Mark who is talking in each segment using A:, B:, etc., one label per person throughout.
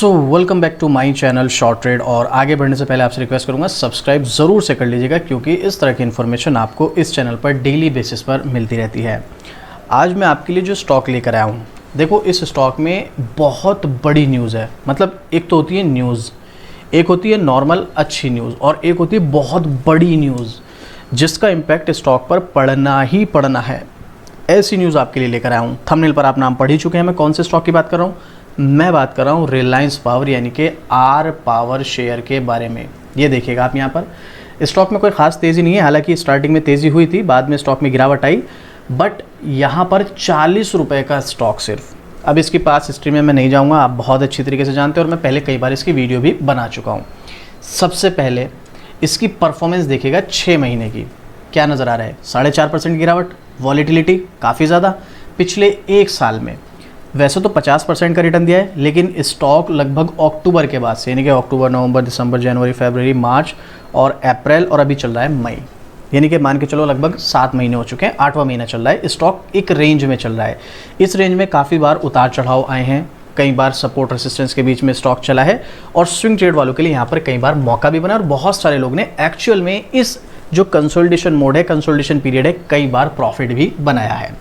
A: So welcome back to my channel short trade. और आगे बढ़ने से पहले आपसे रिक्वेस्ट करूंगा सब्सक्राइब ज़रूर से कर लीजिएगा, क्योंकि इस तरह की इन्फॉर्मेशन आपको इस चैनल पर डेली बेसिस पर मिलती रहती है। आज मैं आपके लिए जो स्टॉक लेकर आया हूँ, देखो इस स्टॉक में बहुत बड़ी न्यूज़ है। मतलब एक तो होती है न्यूज़, एक होती है नॉर्मल अच्छी न्यूज़, और एक होती है बहुत बड़ी न्यूज़ जिसका इम्पैक्ट स्टॉक पर पड़ना ही पड़ना है। ऐसी न्यूज़ आपके लिए लेकर आया हूँ। थंबनेल पर आप नाम पढ़ ही चुके हैं मैं कौन से स्टॉक की बात कर रहा हूँ। मैं बात कर रहा हूँ रिलायंस पावर, यानी कि आर पावर शेयर के बारे में। ये देखिएगा आप यहाँ पर स्टॉक में कोई ख़ास तेज़ी नहीं है, हालांकि स्टार्टिंग में तेज़ी हुई थी, बाद में स्टॉक में गिरावट आई, बट यहाँ पर 40 रुपये का स्टॉक सिर्फ। अब इसकी पास हिस्ट्री में मैं नहीं जाऊँगा, आप बहुत अच्छी तरीके से जानते हैं और मैं पहले कई बार इसकी वीडियो भी बना चुका हूँ। सबसे पहले इसकी परफॉर्मेंस देखिएगा 6 महीने की, क्या नज़र आ रहा है। 4.5% गिरावट, वॉलेटिलिटी काफ़ी ज़्यादा पिछले एक साल में। वैसे तो 50% का रिटर्न दिया है, लेकिन स्टॉक लगभग अक्टूबर के बाद से, यानी कि अक्टूबर, नवंबर, दिसंबर, जनवरी, फरवरी, मार्च और अप्रैल, और अभी चल रहा है मई, यानी कि मान के चलो लगभग 7 महीने हो चुके हैं, 8वां महीना चल रहा है। स्टॉक एक रेंज में चल रहा है। इस रेंज में काफ़ी बार उतार चढ़ाव आए हैं, कई बार सपोर्ट रेसिस्टेंस के बीच में स्टॉक चला है, और स्विंग ट्रेड वालों के लिए यहाँ पर कई बार मौका भी बना, और बहुत सारे लोग ने एक्चुअल में इस जो कंसोलिडेशन मोड है, कंसोलिडेशन पीरियड है, कई बार प्रॉफिट भी बनाया है।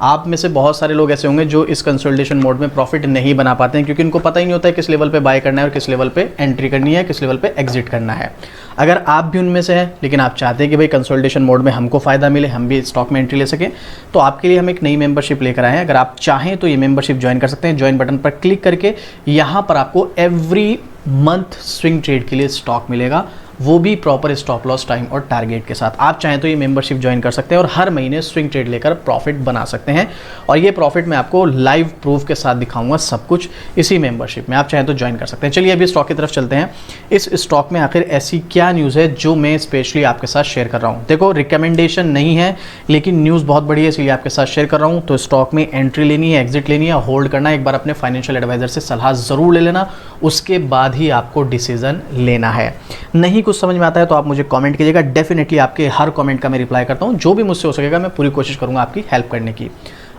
A: आप में से बहुत सारे लोग ऐसे होंगे जो इस कंसोलिडेशन मोड में प्रॉफिट नहीं बना पाते हैं, क्योंकि उनको पता ही नहीं होता है किस लेवल पे बाय करना है और किस लेवल पे एंट्री करनी है, किस लेवल पे एग्जिट करना है। अगर आप भी उनमें से हैं, लेकिन आप चाहते हैं कि भाई कंसोलिडेशन मोड में हमको फ़ायदा मिले, हम भी स्टॉक में एंट्री ले सकें, तो आपके लिए हम एक नई मेंबरशिप लेकर आए हैं। अगर आप चाहें तो ये मेंबरशिप ज्वाइन कर सकते हैं। ज्वाइन बटन पर क्लिक करके यहाँ पर आपको एवरी मंथ स्विंग ट्रेड के लिए स्टॉक मिलेगा, वो भी प्रॉपर स्टॉप लॉस टाइम और टारगेट के साथ। आप चाहें तो ये मेंबरशिप ज्वाइन कर सकते हैं और हर महीने स्विंग ट्रेड लेकर प्रॉफिट बना सकते हैं। और ये प्रॉफिट मैं आपको लाइव प्रूफ के साथ दिखाऊंगा सब कुछ इसी मेंबरशिप में। आप चाहें तो ज्वाइन कर सकते हैं। चलिए अभी स्टॉक की तरफ चलते हैं। इस स्टॉक में आखिर ऐसी क्या न्यूज़ है जो मैं स्पेशली आपके साथ शेयर कर रहा हूँ। देखो रिकमेंडेशन नहीं है, लेकिन न्यूज़ बहुत बड़ी है, इसलिए आपके साथ शेयर कर रहा हूँ। तो स्टॉक में एंट्री लेनी है, एग्जिट लेनी है, होल्ड करना है, एक बार अपने फाइनेंशियल एडवाइजर से सलाह ज़रूर ले लेना, उसके बाद ही आपको डिसीजन लेना है। नहीं कुछ समझ में आता है तो आप मुझे कमेंट कीजिएगा, डेफिनेटली आपके हर कमेंट का मैं रिप्लाई करता हूं। जो भी मुझसे हो सकेगा मैं पूरी कोशिश करूंगा आपकी हेल्प करने की।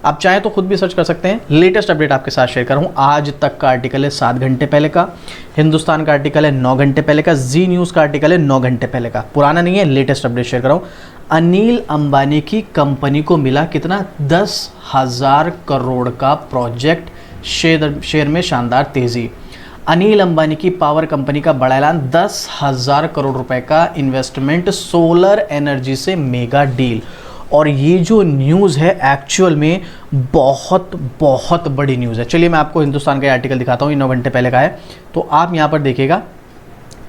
A: आप चाहें तो खुद भी सर्च कर सकते हैं। लेटेस्ट अपडेट आपके साथ शेयर कर रहा हूं। आज तक का आर्टिकल है 7 घंटे पहले का, हिंदुस्तान का आर्टिकल है 9 घंटे पहले का, जी न्यूज़ का आर्टिकल है 9 घंटे पहले का। पुराना नहीं है, लेटेस्ट अपडेट शेयर कर रहा हूँ। अनिल अंबानी की कंपनी को मिला कितना, 10,000 करोड़ का प्रोजेक्ट, शेयर में शानदार तेजी। अनिल अंबानी की पावर कंपनी का बड़ा ऐलान, 10,000 करोड़ रुपए का इन्वेस्टमेंट, सोलर एनर्जी से मेगा डील। और ये जो न्यूज़ है एक्चुअल में बहुत बहुत बड़ी न्यूज़ है। चलिए मैं आपको हिंदुस्तान का आर्टिकल दिखाता हूँ, ये 9 घंटे पहले का है। तो आप यहाँ पर देखिएगा,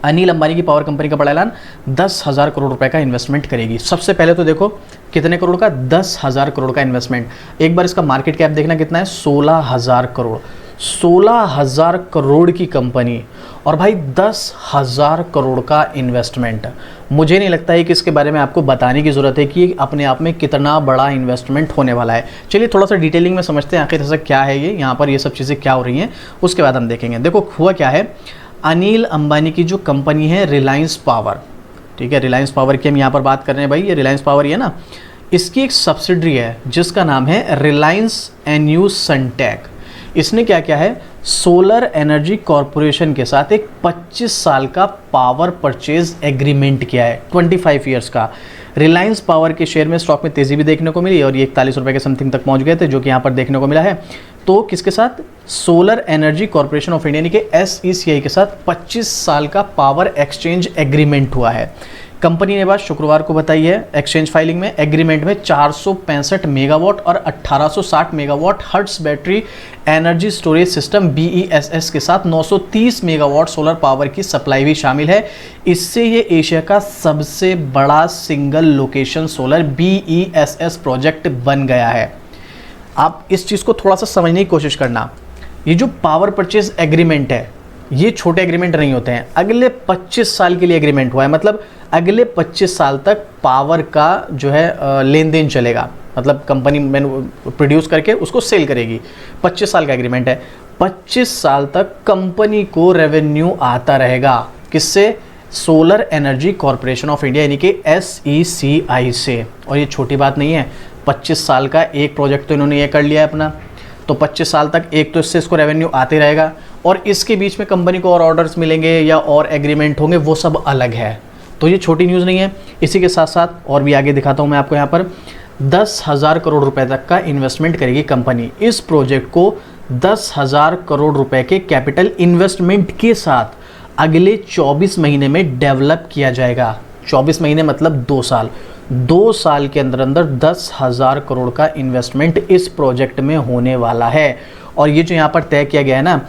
A: अनिल अंबानी की पावर कंपनी का बड़ा ऐलान, 10,000 करोड़ रुपए का इन्वेस्टमेंट करेगी। सबसे पहले तो देखो कितने करोड़ का, 10,000 करोड़ का इन्वेस्टमेंट। एक बार इसका मार्केट कैप देखना कितना है, 16,000 करोड़। 16,000 करोड़ की कंपनी और भाई 10,000 करोड़ का इन्वेस्टमेंट। मुझे नहीं लगता है कि इसके बारे में आपको बताने की ज़रूरत है कि अपने आप में कितना बड़ा इन्वेस्टमेंट होने वाला है। चलिए थोड़ा सा डिटेलिंग में समझते हैं आखिर ऐसा क्या है ये, यहाँ पर ये सब चीज़ें क्या हो रही हैं, उसके बाद हम देखेंगे। देखो हुआ क्या है, अनिल अंबानी की जो कंपनी है रिलायंस पावर, ठीक है, रिलायंस पावर की हम यहाँ पर बात कर रहे हैं। भाई ये रिलायंस पावर ही है ना, इसकी एक सब्सिडरी है जिसका नाम है रिलायंस एन्यू सनटेक। इसने क्या किया है, सोलर एनर्जी कॉरपोरेशन के साथ एक 25 साल का पावर परचेज एग्रीमेंट किया है, 25 ईयर्स का। रिलायंस पावर के शेयर में स्टॉक में तेज़ी भी देखने को मिली और ये 41 रुपये के समथिंग तक पहुंच गए थे, जो कि यहाँ पर देखने को मिला है। तो किसके साथ, solar energy corporation of India यानी कि SECI के साथ 25 साल का पावर एक्सचेंज एग्रीमेंट हुआ है। कंपनी ने बात शुक्रवार को बताई है एक्सचेंज फाइलिंग में। एग्रीमेंट में 465 मेगावाट और 1860 megawatt hertz battery energy storage system BESS के साथ 930 मेगावाट सोलर पावर की सप्लाई भी शामिल है। इससे ये एशिया का सबसे बड़ा single location solar BESS project बन गया है। आप इस चीज़ को थोड़ा सा समझने की कोशिश करना। ये जो पावर परचेज एग्रीमेंट है, ये छोटे एग्रीमेंट नहीं होते हैं। अगले 25 साल के लिए एग्रीमेंट हुआ है, मतलब अगले 25 साल तक पावर का जो है लेन देन चलेगा। मतलब कंपनी प्रोड्यूस करके उसको सेल करेगी। 25 साल का एग्रीमेंट है। 25 साल तक कंपनी को रेवेन्यू आता रहेगा, किससे, solar energy corporation of India यानी कि SECI से। और ये छोटी बात नहीं है, 25 साल का एक प्रोजेक्ट तो इन्होंने ये कर लिया है अपना, तो 25 साल तक एक तो इससे इसको रेवेन्यू आते रहेगा। और इसके बीच में कंपनी को और ऑर्डर्स मिलेंगे या और एग्रीमेंट होंगे, वो सब अलग है। तो ये छोटी न्यूज़ नहीं है। इसी के साथ साथ और भी आगे दिखाता हूँ मैं आपको। यहाँ पर 10,000 करोड़ रुपए तक का इन्वेस्टमेंट करेगी कंपनी। इस प्रोजेक्ट को 10,000 करोड़ रुपए के कैपिटल इन्वेस्टमेंट के साथ अगले 24 महीने में डेवलप किया जाएगा। 24 महीने मतलब 2 साल। 2 साल के अंदर अंदर 10,000 करोड़ का इन्वेस्टमेंट इस प्रोजेक्ट में होने वाला है। और ये जो यहाँ पर तय किया गया है ना,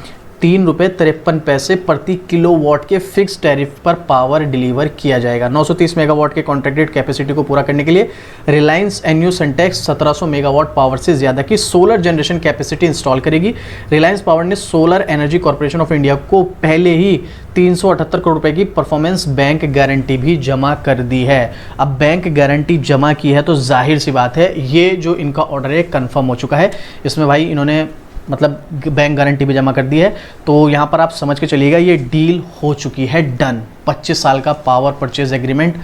A: 3.53 रुपये प्रति किलोवाट के फिक्स टैरिफ पर पावर डिलीवर किया जाएगा। 930 मेगावाट के कॉन्ट्रैक्टेड कैपेसिटी को पूरा करने के लिए रिलायंस एन्यू सेंटेक्स 1700 मेगावाट पावर से ज़्यादा की सोलर जनरेशन कैपेसिटी इंस्टॉल करेगी। रिलायंस पावर ने solar energy corporation of India को पहले ही 378 करोड़ रुपए की परफॉर्मेंस बैंक गारंटी भी जमा कर दी है। अब बैंक गारंटी जमा की है तो जाहिर सी बात है ये जो इनका ऑर्डर है कंफर्म हो चुका है। इसमें भाई इन्होंने मतलब बैंक गारंटी भी जमा कर दी है। तो यहाँ पर आप समझ के चलिएगा ये डील हो चुकी है डन। 25 साल का पावर परचेज एग्रीमेंट,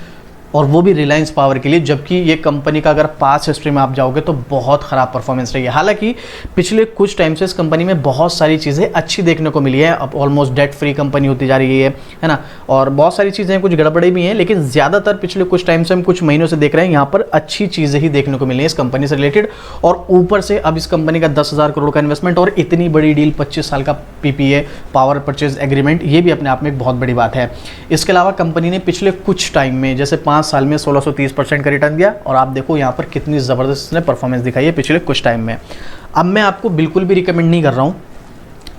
A: और वो भी रिलायंस पावर के लिए। जबकि ये कंपनी का अगर पास हिस्ट्री में आप जाओगे तो बहुत ख़राब परफॉर्मेंस रही है। हालांकि पिछले कुछ टाइम से इस कंपनी में बहुत सारी चीज़ें अच्छी देखने को मिली है। अब ऑलमोस्ट डेट फ्री कंपनी होती जा रही है ना, और बहुत सारी चीज़ें कुछ गड़बड़ी भी हैं, लेकिन ज़्यादातर पिछले कुछ टाइम से हम कुछ महीनों से देख रहे हैं यहाँ पर अच्छी चीज़ें ही देखने को मिली हैं इस कंपनी से रिलेटेड। और ऊपर से अब इस कंपनी का 10,000 करोड़ का इन्वेस्टमेंट और इतनी बड़ी डील, 25 साल का PPA पावर परचेज एग्रीमेंट, ये भी अपने आप में एक बहुत बड़ी बात है। इसके अलावा कंपनी ने पिछले कुछ टाइम में जैसे 5 साल में 1630% का रिटर्न दिया, और आप देखो यहाँ पर कितनी ज़बरदस्त इसने परफॉर्मेंस दिखाई है पिछले कुछ टाइम में। अब मैं आपको बिल्कुल भी रिकमेंड नहीं कर रहा हूँ,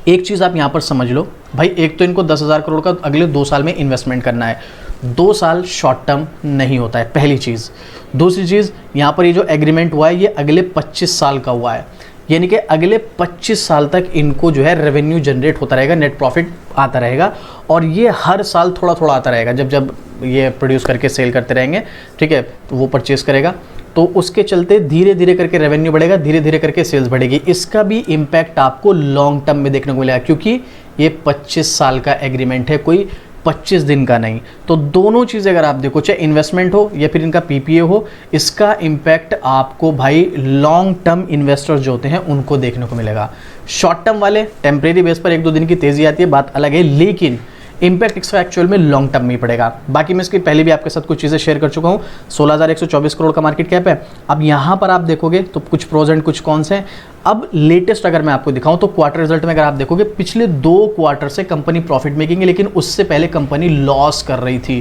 A: एक चीज़ आप यहाँ पर समझ लो भाई, एक तो इनको 10,000 करोड़ का अगले 2 साल में इन्वेस्टमेंट करना है। 2 साल शॉर्ट टर्म नहीं होता है, पहली चीज़। दूसरी चीज़, यहाँ पर ये जो एग्रीमेंट हुआ है ये अगले 25 साल का हुआ है, यानी कि अगले 25 साल तक इनको जो है रेवेन्यू जनरेट होता रहेगा, नेट प्रॉफिट आता रहेगा, और ये हर साल थोड़ा थोड़ा आता रहेगा। जब जब ये प्रोड्यूस करके सेल करते रहेंगे, ठीक है, तो वो परचेस करेगा, तो उसके चलते धीरे धीरे करके रेवेन्यू बढ़ेगा, धीरे धीरे करके सेल्स बढ़ेगी। इसका भी इम्पैक्ट आपको लॉन्ग टर्म में देखने को मिलेगा, क्योंकि ये 25 साल का एग्रीमेंट है, कोई 25 दिन का नहीं। तो दोनों चीज़ें अगर आप देखो, चाहे इन्वेस्टमेंट हो या फिर इनका PPA हो, इसका इम्पैक्ट आपको भाई लॉन्ग टर्म इन्वेस्टर्स जो होते हैं उनको देखने को मिलेगा। शॉर्ट टर्म वाले टेम्परेरी बेस पर 1-2 दिन की तेज़ी आती है, बात अलग है, लेकिन इम्पैक्ट इसका एक्चुअल में लॉन्ग टर्म में ही पड़ेगा। बाकी मैं इसके पहले भी आपके साथ कुछ चीज़ें शेयर कर चुका हूँ। 16,124 करोड़ का मार्केट कैप है। अब यहाँ पर आप देखोगे तो कुछ प्रोज एंड कुछ कॉन्स हैं। अब लेटेस्ट अगर मैं आपको दिखाऊं तो क्वार्टर रिजल्ट में अगर आप देखोगे पिछले 2 क्वार्टर से कंपनी प्रॉफिट मेकिंग है, लेकिन उससे पहले कंपनी लॉस कर रही थी,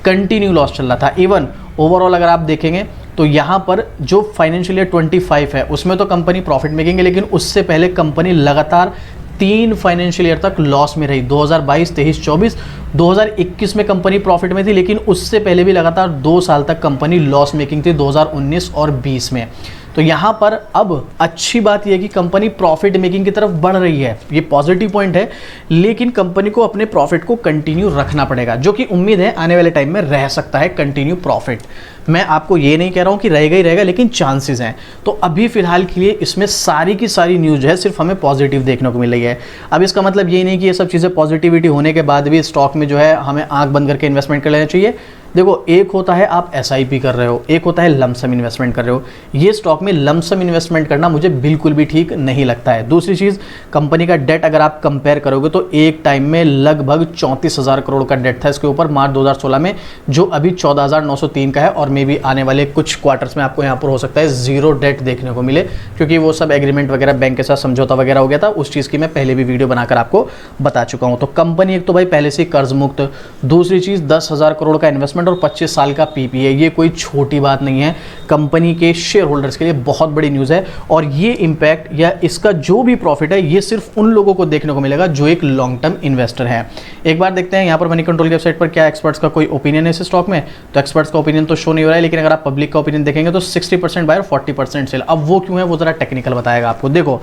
A: कंटिन्यू लॉस चल रहा था। इवन ओवरऑल अगर आप देखेंगे तो यहाँ पर जो फाइनेंशियल ईयर 25 है उसमें तो कंपनी प्रॉफिट मेकिंग है, लेकिन उससे पहले कंपनी लगातार 3 फाइनेंशियल ईयर तक लॉस में रही। 2022, 23, 24, 2021 में कंपनी प्रॉफिट में थी, लेकिन उससे पहले भी लगातार 2 साल तक कंपनी लॉस मेकिंग थी, 2019 और 20 में। तो यहाँ पर अब अच्छी बात यह है कि कंपनी प्रॉफिट मेकिंग की तरफ बढ़ रही है, ये पॉजिटिव पॉइंट है, लेकिन कंपनी को अपने प्रॉफिट को कंटिन्यू रखना पड़ेगा, जो कि उम्मीद है आने वाले टाइम में रह सकता है कंटिन्यू प्रॉफिट। मैं आपको ये नहीं कह रहा हूँ कि रहेगा ही रहेगा, लेकिन चांसेस हैं। तो अभी फिलहाल के लिए इसमें सारी की सारी न्यूज़ जो है सिर्फ हमें पॉजिटिव देखने को मिल रही है। अब इसका मतलब ये नहीं कि ये सब चीज़ें पॉजिटिविटी होने के बाद भी स्टॉक में जो है हमें आंख बंद करके इन्वेस्टमेंट कर लेना चाहिए। देखो, एक होता है आप SIP कर रहे हो, एक होता है लमसम इन्वेस्टमेंट कर रहे हो। ये स्टॉक में लमसम इन्वेस्टमेंट करना मुझे बिल्कुल भी ठीक नहीं लगता है। दूसरी चीज़, कंपनी का डेट अगर आप कंपेयर करोगे तो एक टाइम में लगभग 34,000 करोड़ का डेट था इसके ऊपर मार्च 2016 में, जो अभी 14,903 का है, और मे भी आने वाले कुछ क्वार्टर्स में आपको यहाँ पर हो सकता है जीरो डेट देखने को मिले, क्योंकि वो सब एग्रीमेंट वगैरह बैंक के साथ समझौता वगैरह हो गया था। उस चीज़ की मैं पहले भी वीडियो बनाकर आपको बता चुका हूँ। तो कंपनी एक तो भाई पहले से कर्ज मुक्त, दूसरी चीज़ 10,000 करोड़ का इन्वेस्टमेंट और 25 साल का PPA, ये कोई छोटी बात नहीं है, कंपनी के शेयर होल्डर्स के लिए बहुत बड़ी न्यूज़ है। और ये इम्पैक्ट या इसका जो भी प्रॉफिट है ये सिर्फ उन लोगों को देखने को मिलेगा जो एक लॉन्ग टर्म इन्वेस्टर है। एक बार देखते हैं यहाँ पर मनी कंट्रोल की वेबसाइट पर क्या एक्सपर्ट्स का कोई ओपिनियन है इस स्टॉक में। तो एक्सपर्ट्स का ओपिनियन तो शो नहीं हो रहा है, लेकिन अगर आप पब्लिक का ओपिनियन देखेंगे तो 60% बाय और 40% सेल। अब वो क्यों है वो जरा टेक्निकल बताएगा आपको। देखो,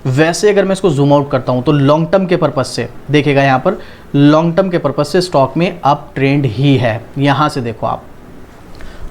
A: वैसे अगर मैं इसको जूम आउट करता हूं तो लॉन्ग टर्म के पर्पस से देखिएगा, यहाँ पर लॉन्ग टर्म के पर्पस से स्टॉक में अप ट्रेंड ही है। यहाँ से देखो आप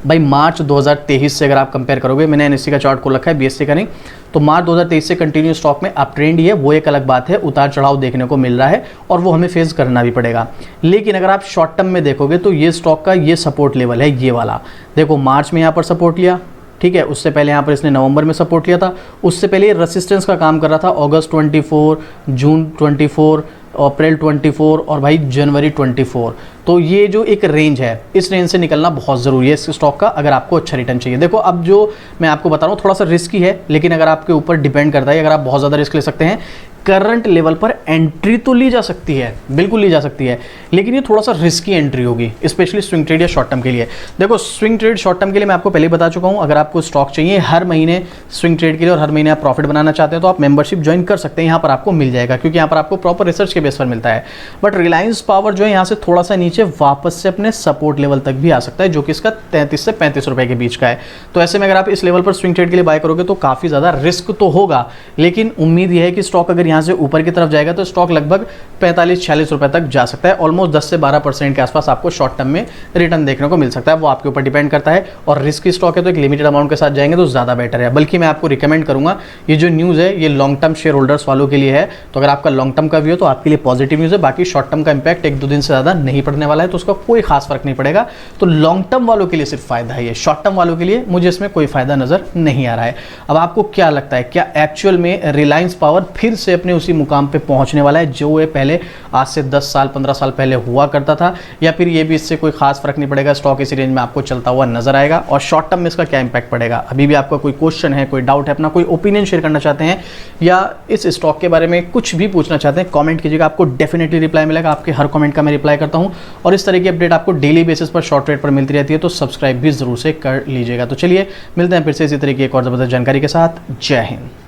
A: भाई, मार्च 2023 से अगर आप कंपेयर करोगे, मैंने NSE का चार्ट खोल रखा है, BSE का नहीं, तो मार्च 2023 से कंटिन्यू स्टॉक में अप ट्रेंड ही है। वो एक अलग बात है, उतार चढ़ाव देखने को मिल रहा है और वो हमें फेस करना भी पड़ेगा। लेकिन अगर आप शॉर्ट टर्म में देखोगे तो ये स्टॉक का ये सपोर्ट लेवल है, ये वाला देखो, मार्च में यहाँ पर सपोर्ट लिया, ठीक है, उससे पहले यहाँ पर इसने नवंबर में सपोर्ट लिया था, उससे पहले ये रेसिस्टेंस का काम कर रहा था, अगस्त 24, जून 24, अप्रैल 24 और भाई जनवरी 24। तो ये जो एक रेंज है, इस रेंज से निकलना बहुत ज़रूरी है इस स्टॉक का, अगर आपको अच्छा रिटर्न चाहिए। देखो अब जो मैं आपको बता रहा हूँ थोड़ा सा रिस्की है, लेकिन अगर आपके ऊपर डिपेंड करता है, अगर आप बहुत ज़्यादा रिस्क ले सकते हैं, करंट लेवल पर एंट्री तो ली जा सकती है, बिल्कुल ली जा सकती है, लेकिन ये थोड़ा सा रिस्की एंट्री होगी, स्पेशली स्विंग ट्रेड या शॉर्ट टर्म के लिए। देखो स्विंग ट्रेड शॉर्ट टर्म के लिए मैं आपको पहले ही बता चुका हूँ, अगर आपको स्टॉक चाहिए हर महीने स्विंग ट्रेड के लिए और हर महीने आप प्रॉफिट बनाना चाहते हैं तो आप मेंबरशिप ज्वाइन कर सकते हैं, यहाँ पर आपको मिल जाएगा, क्योंकि यहाँ पर आपको प्रॉपर रिसर्च के बेस पर मिलता है। बट रिलायंस पावर जो है यहाँ से थोड़ा सा नीचे वापस से अपने सपोर्ट लेवल तक भी आ सकता है, जो कि इसका 33 से 35 रुपए के बीच का है। तो ऐसे में अगर आप इस लेवल पर स्विंग ट्रेड के लिए बाय करोगे तो काफ़ी ज़्यादा रिस्क तो होगा, लेकिन उम्मीद यह है कि स्टॉक अगर यहाँ से ऊपर की तरफ जाएगा तो स्टॉक लगभग 45-46 रुपए तक जा सकता है। ऑलमोस्ट 10 से 12% के आसपास आपको शॉर्ट टर्म में रिटर्न देखने को मिल सकता है, वो आपके ऊपर डिपेंड करता है। और रिस्की स्टॉक है तो एक लिमिटेड अमाउंट के साथ जाएंगे तो ज़्यादा बेटर है। बल्कि मैं आपको रिकमेंड करूंगा, ये जो न्यूज़ है ये लॉन्ग टर्म शेयर होल्डर्स वालों के लिए है, तो अगर आपका लॉन्ग टर्म का व्यू है तो आपके लिए पॉजिटिव न्यूज़ है। बाकी शॉर्ट टर्म का इंपैक्ट 1-2 दिन से ज़्यादा नहीं पड़ने वाला है, तो उसका कोई खास फर्क नहीं पड़ेगा। तो लॉन्ग टर्म वालों के लिए सिर्फ फायदा है, ये शॉर्ट टर्म वालों के लिए मुझे इसमें कोई फायदा नजर नहीं आ रहा है। अब आपको क्या लगता है, क्या एक्चुअल में रिलायंस पावर फिर से अपने उसी मुकाम पे पहुंचने वाला है जो ये पहले आज से 10 साल 15 साल पहले हुआ करता था, या फिर ये भी इससे कोई खास फर्क नहीं पड़ेगा, स्टॉक इसी रेंज में आपको चलता हुआ नजर आएगा? और शॉर्ट टर्म में इसका क्या इंपैक्ट पड़ेगा? अभी भी आपका कोई क्वेश्चन है, कोई डाउट है, अपना कोई ओपिनियन शेयर करना चाहते हैं या इस स्टॉक के बारे में कुछ भी पूछना चाहते हैं, कमेंट कीजिएगा, आपको डेफिनेटली रिप्लाई मिलेगा। आपके हर कमेंट का मैं रिप्लाई करता हूं और इस तरह की अपडेट आपको डेली बेसिस पर शॉर्ट ट्रेड पर मिलती रहती है, तो सब्सक्राइब भी जरूर से कर लीजिएगा। तो चलिए मिलते हैं फिर से इसी तरीके एक और जबरदस्त जानकारी के साथ। जय हिंद।